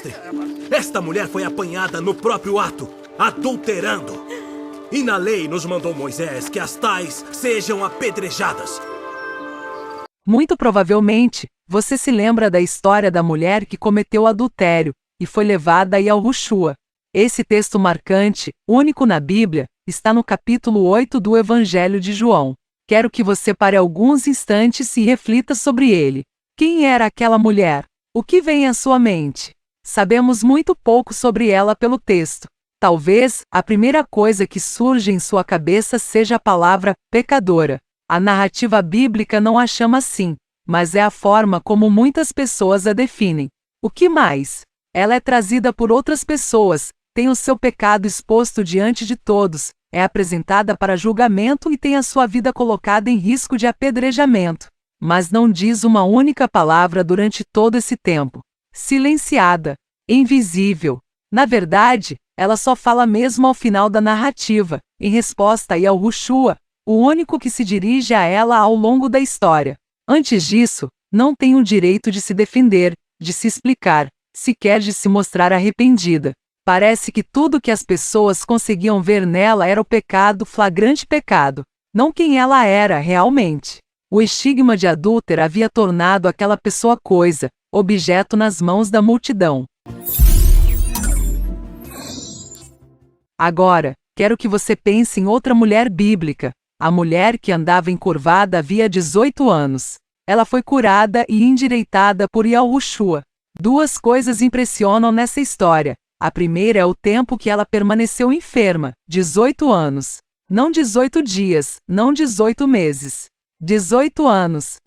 mestre, esta mulher foi apanhada no próprio ato, adulterando. E na lei nos mandou Moisés que as tais sejam apedrejadas. Muito provavelmente, você se lembra da história da mulher que cometeu adultério e foi levada a Yahushua. Esse texto marcante, único na Bíblia, está no capítulo 8 do Evangelho de João. Quero que você pare alguns instantes e reflita sobre ele. Quem era aquela mulher? O que vem à sua mente? Sabemos muito pouco sobre ela pelo texto. Talvez a primeira coisa que surge em sua cabeça seja a palavra pecadora. A narrativa bíblica não a chama assim, mas é a forma como muitas pessoas a definem. O que mais? Ela é trazida por outras pessoas, tem o seu pecado exposto diante de todos, é apresentada para julgamento e tem a sua vida colocada em risco de apedrejamento. Mas não diz uma única palavra durante todo esse tempo. Silenciada, invisível. Na verdade, ela só fala mesmo ao final da narrativa, em resposta a Yahushua, o único que se dirige a ela ao longo da história. Antes disso, não tem o direito de se defender, de se explicar, sequer de se mostrar arrependida. Parece que tudo que as pessoas conseguiam ver nela era o pecado, flagrante pecado, não quem ela era realmente. O estigma de adúltera havia tornado aquela pessoa coisa, objeto nas mãos da multidão. Agora, quero que você pense em outra mulher bíblica, a mulher que andava encurvada havia 18 anos. Ela foi curada e endireitada por Yahushua. Duas coisas impressionam nessa história. A primeira é o tempo que ela permaneceu enferma, 18 anos. Não 18 dias, não 18 meses. 18 anos.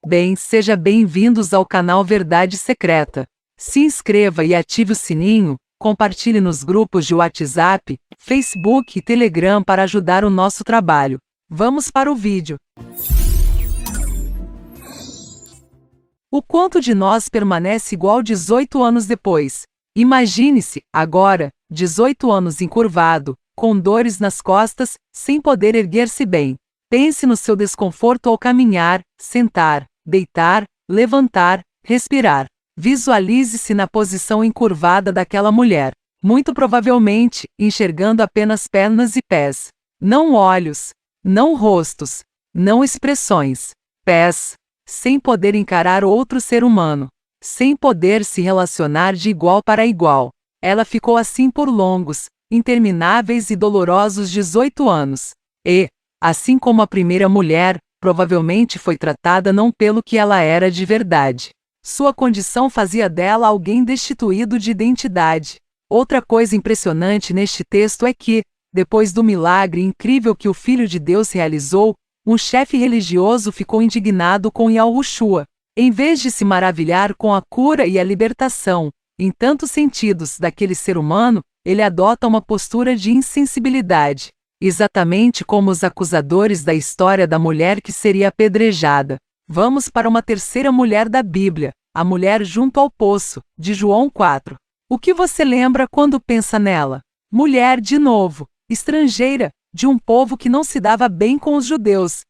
Bem, sejam bem-vindos ao canal Verdade Secreta. Se inscreva e ative o sininho, compartilhe nos grupos de WhatsApp, Facebook e Telegram para ajudar o nosso trabalho. Vamos para o vídeo. O quanto de nós permanece igual 18 anos depois? Imagine-se, agora, 18 anos encurvado, com dores nas costas, sem poder erguer-se bem. Pense no seu desconforto ao caminhar, sentar, deitar, levantar, respirar. Visualize-se na posição encurvada daquela mulher, muito provavelmente enxergando apenas pernas e pés. Não olhos, não rostos, não expressões. Pés, sem poder encarar outro ser humano, sem poder se relacionar de igual para igual. Ela ficou assim por longos, intermináveis e dolorosos 18 anos. E, assim como a primeira mulher, provavelmente foi tratada não pelo que ela era de verdade. Sua condição fazia dela alguém destituído de identidade. Outra coisa impressionante neste texto é que, depois do milagre incrível que o Filho de Deus realizou, um chefe religioso ficou indignado com Yahushua. Em vez de se maravilhar com a cura e a libertação, em tantos sentidos, daquele ser humano, ele adota uma postura de insensibilidade, exatamente como os acusadores da história da mulher que seria apedrejada. Vamos para uma terceira mulher da Bíblia, a mulher junto ao poço, de João 4. O que você lembra quando pensa nela? Mulher de novo, estrangeira, de um povo que não se dava bem com os judeus.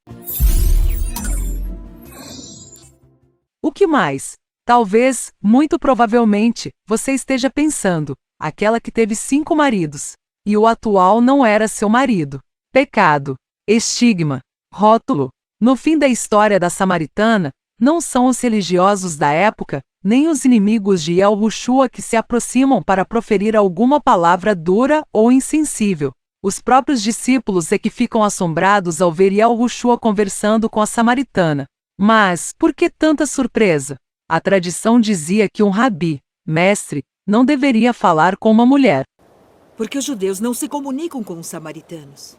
O que mais? Talvez, muito provavelmente, você esteja pensando, aquela que teve 5 maridos, e o atual não era seu marido. Pecado, estigma, rótulo. No fim da história da samaritana, não são os religiosos da época, nem os inimigos de Yahushua que se aproximam para proferir alguma palavra dura ou insensível. Os próprios discípulos é que ficam assombrados ao ver Yahushua conversando com a samaritana. Mas, por que tanta surpresa? A tradição dizia que um rabi, mestre, não deveria falar com uma mulher. Porque os judeus não se comunicam com os samaritanos.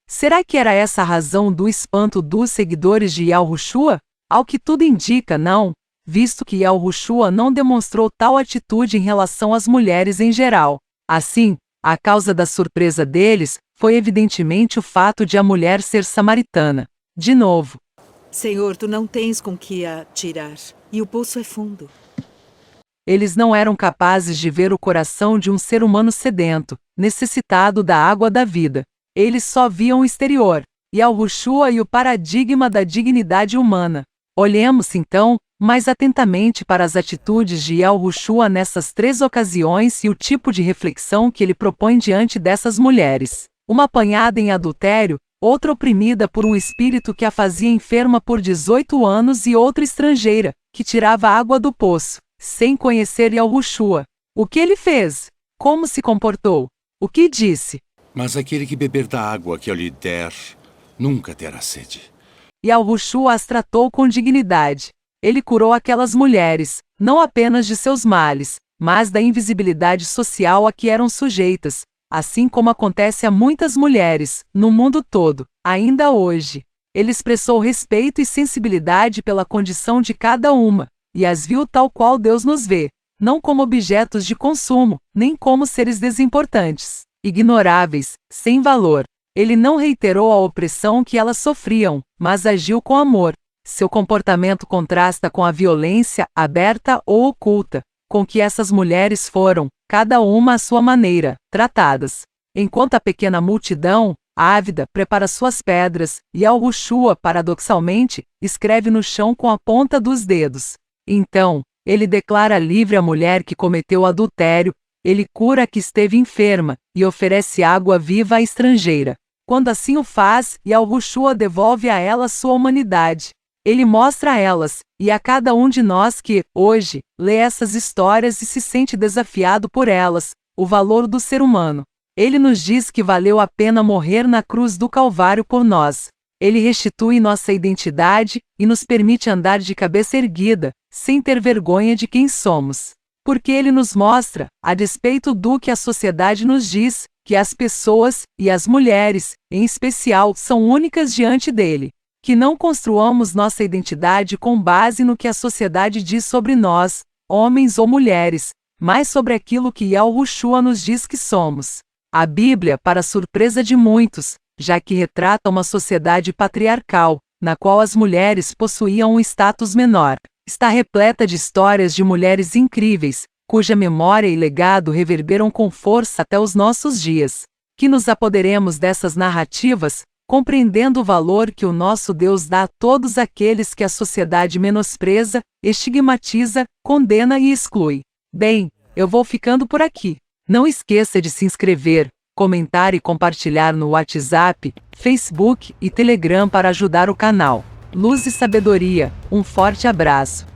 Será que era essa a razão do espanto dos seguidores de Yahushua? Ao que tudo indica, não, visto que Yahushua não demonstrou tal atitude em relação às mulheres em geral. Assim, a causa da surpresa deles foi evidentemente o fato de a mulher ser samaritana. De novo. Senhor, tu não tens com que a tirar, e o poço é fundo. Eles não eram capazes de ver o coração de um ser humano sedento, necessitado da água da vida. Eles só viam o exterior, Yahushua e o paradigma da dignidade humana. Olhemos então, mais atentamente para as atitudes de Yahushua nessas 3 ocasiões e o tipo de reflexão que ele propõe diante dessas mulheres. Uma apanhada em adultério, outra oprimida por um espírito que a fazia enferma por 18 anos e outra estrangeira, que tirava água do poço, sem conhecer Yahushua. O que ele fez? Como se comportou? O que disse? Mas aquele que beber da água que eu lhe der, nunca terá sede. Yahushua as tratou com dignidade. Ele curou aquelas mulheres, não apenas de seus males, mas da invisibilidade social a que eram sujeitas, assim como acontece a muitas mulheres, no mundo todo, ainda hoje. Ele expressou respeito e sensibilidade pela condição de cada uma, e as viu tal qual Deus nos vê, não como objetos de consumo, nem como seres desimportantes, ignoráveis, sem valor. Ele não reiterou a opressão que elas sofriam, mas agiu com amor. Seu comportamento contrasta com a violência, aberta ou oculta, com que essas mulheres foram, cada uma à sua maneira, tratadas. Enquanto a pequena multidão, ávida, prepara suas pedras, e Yahushua, paradoxalmente, escreve no chão com a ponta dos dedos. Então, ele declara livre a mulher que cometeu adultério, ele cura a que esteve enferma, e oferece água viva à estrangeira. Quando assim o faz, Yahushua devolve a elas sua humanidade. Ele mostra a elas, e a cada um de nós que, hoje, lê essas histórias e se sente desafiado por elas, o valor do ser humano. Ele nos diz que valeu a pena morrer na cruz do Calvário por nós. Ele restitui nossa identidade e nos permite andar de cabeça erguida, sem ter vergonha de quem somos. Porque ele nos mostra, a despeito do que a sociedade nos diz, que as pessoas, e as mulheres, em especial, são únicas diante dele. Que não construamos nossa identidade com base no que a sociedade diz sobre nós, homens ou mulheres, mas sobre aquilo que Yahushua nos diz que somos. A Bíblia, para surpresa de muitos, já que retrata uma sociedade patriarcal, na qual as mulheres possuíam um status menor, está repleta de histórias de mulheres incríveis, cuja memória e legado reverberam com força até os nossos dias. Que nos apoderemos dessas narrativas, compreendendo o valor que o nosso Deus dá a todos aqueles que a sociedade menospreza, estigmatiza, condena e exclui. Bem, eu vou ficando por aqui. Não esqueça de se inscrever, comentar e compartilhar no WhatsApp, Facebook e Telegram para ajudar o canal. Luz e sabedoria, um forte abraço.